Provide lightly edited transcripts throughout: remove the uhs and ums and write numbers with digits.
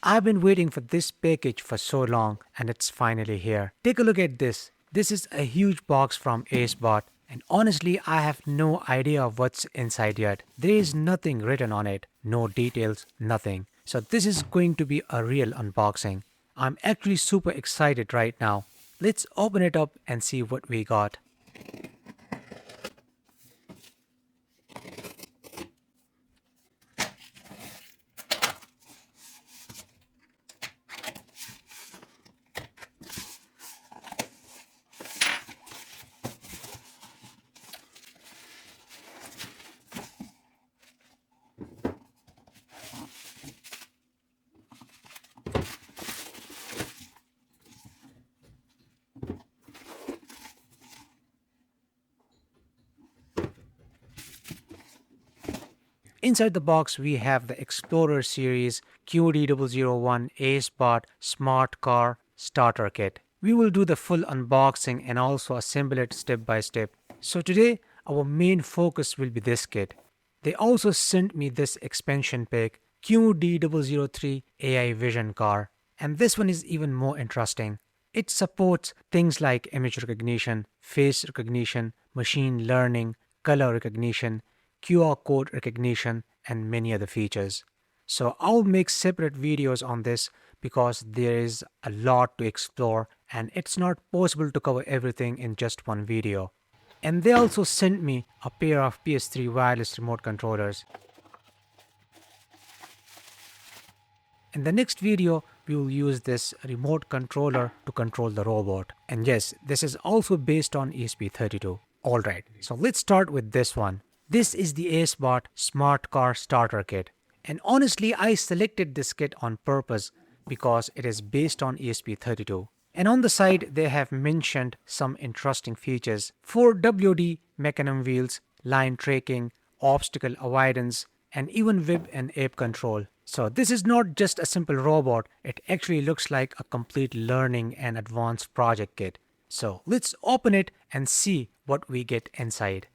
I've been waiting for this package for so long and it's finally here. Take a look at this. This is a huge box from ACEBOTT and honestly I have no idea of what's inside yet. There is nothing written on it, no details, nothing. So this is going to be a real unboxing. I'm actually super excited right now. Let's open it up and see what we got. Inside the box, we have the Explorer Series QD001 ACEBOTT Smart Car Starter Kit. We will do the full unboxing and also assemble it step by step. So today, our main focus will be this kit. They also sent me this expansion pack, QD003 AI Vision Car. And this one is even more interesting. It supports things like image recognition, face recognition, machine learning, color recognition, QR code recognition, and many other features. So I'll make separate videos on this because there is a lot to explore and it's not possible to cover everything in just one video. And they also sent me a pair of PS3 wireless remote controllers. In the next video, we will use this remote controller to control the robot. And yes, this is also based on ESP32. Alright, so let's start with this one. This is the ACEBOTT Smart Car Starter Kit. And honestly, I selected this kit on purpose because it is based on ESP32. And on the side, they have mentioned some interesting features. 4WD mecanum wheels, line tracking, obstacle avoidance, and even whip and ape control. So this is not just a simple robot, it actually looks like a complete learning and advanced project kit. So let's open it and see what we get inside.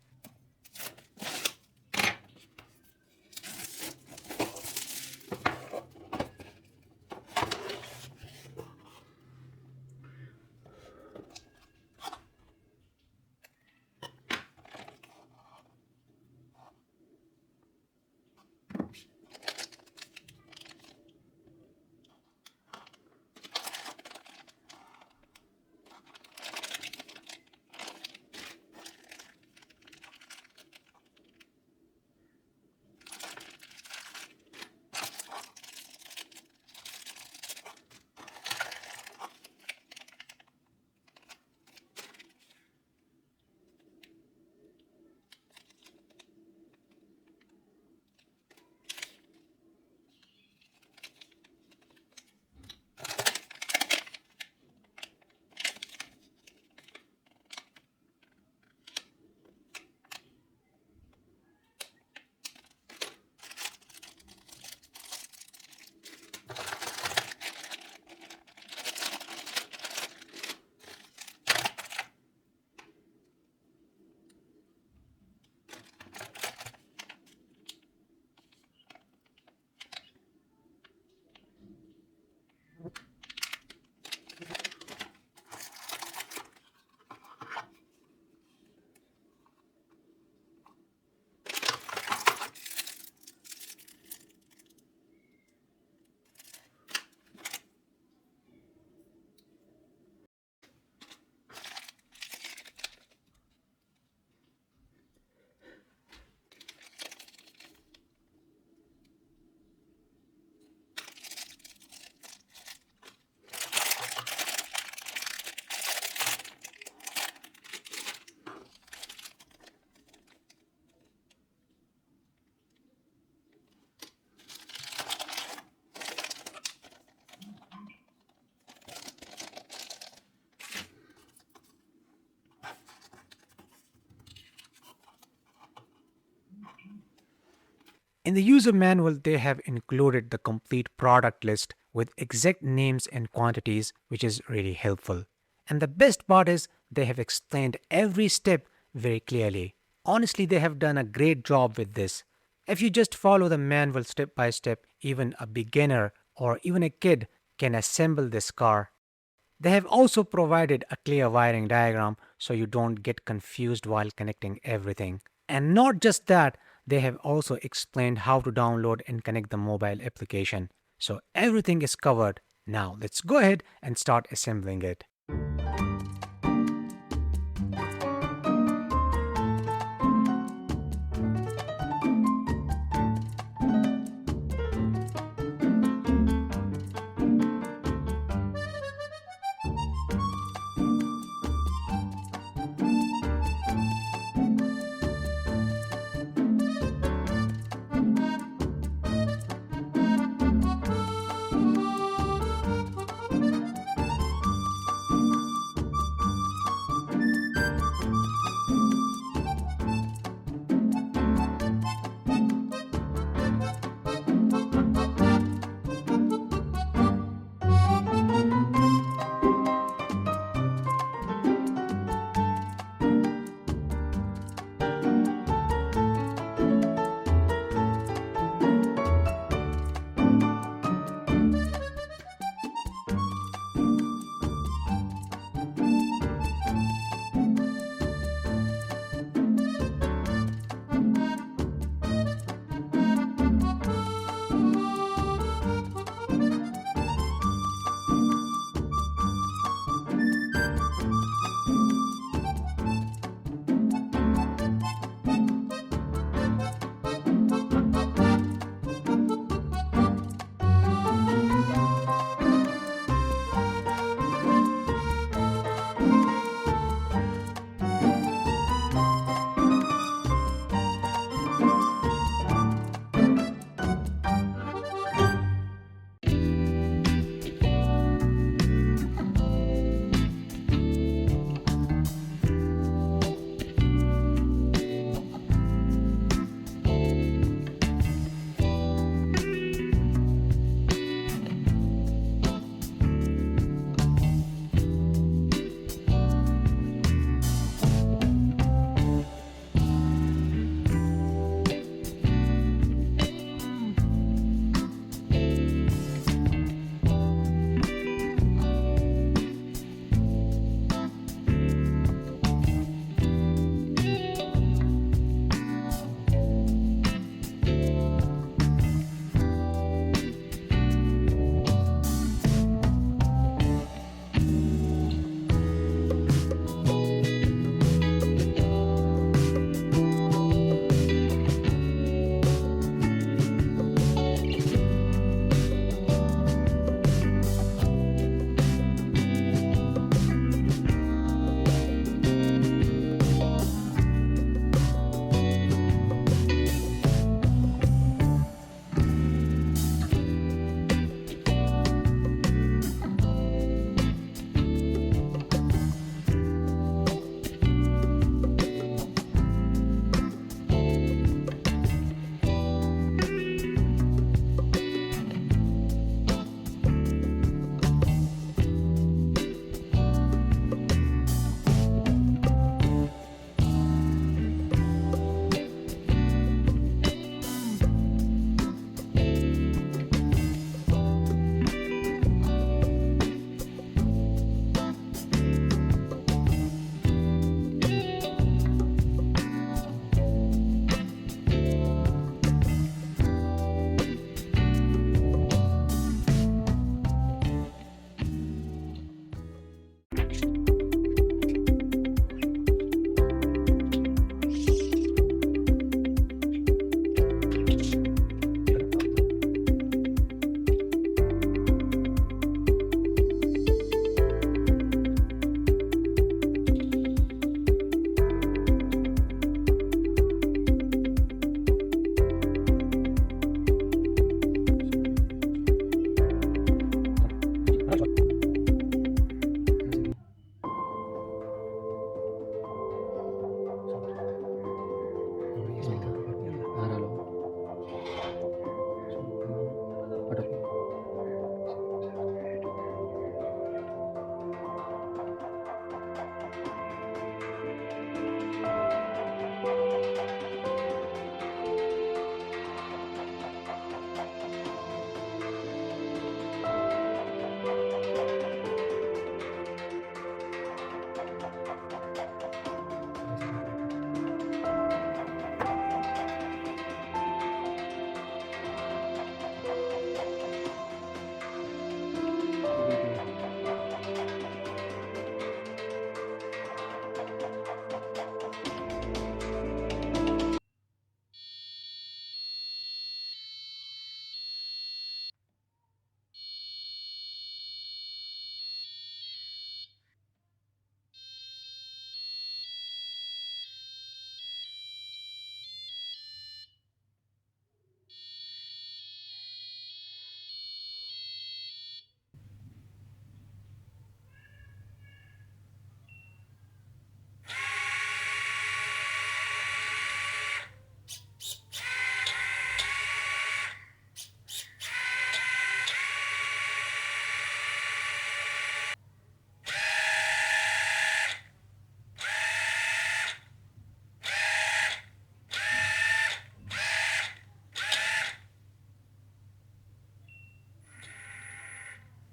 In the user manual, they have included the complete product list with exact names and quantities, which is really helpful. And the best part is they have explained every step very clearly. Honestly, they have done a great job with this. If you just follow the manual step by step, even a beginner or even a kid can assemble this car. They have also provided a clear wiring diagram so you don't get confused while connecting everything. And not just that, they have also explained how to download and connect the mobile application. So everything is covered. Now let's go ahead and start assembling it.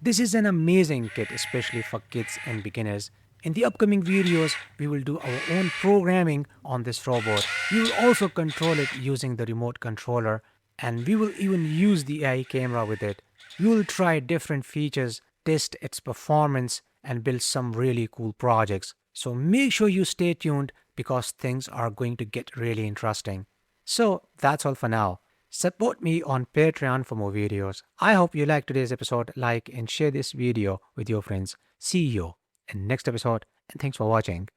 This is an amazing kit, especially for kids and beginners. In the upcoming videos, we will do our own programming on this robot. We will also control it using the remote controller, and we will even use the AI camera with it. We will try different features, test its performance, and build some really cool projects. So make sure you stay tuned because things are going to get really interesting. So that's all for now. Support me on Patreon for more videos. I hope you liked today's episode. Like and share this video with your friends. See you in next episode, and thanks for watching.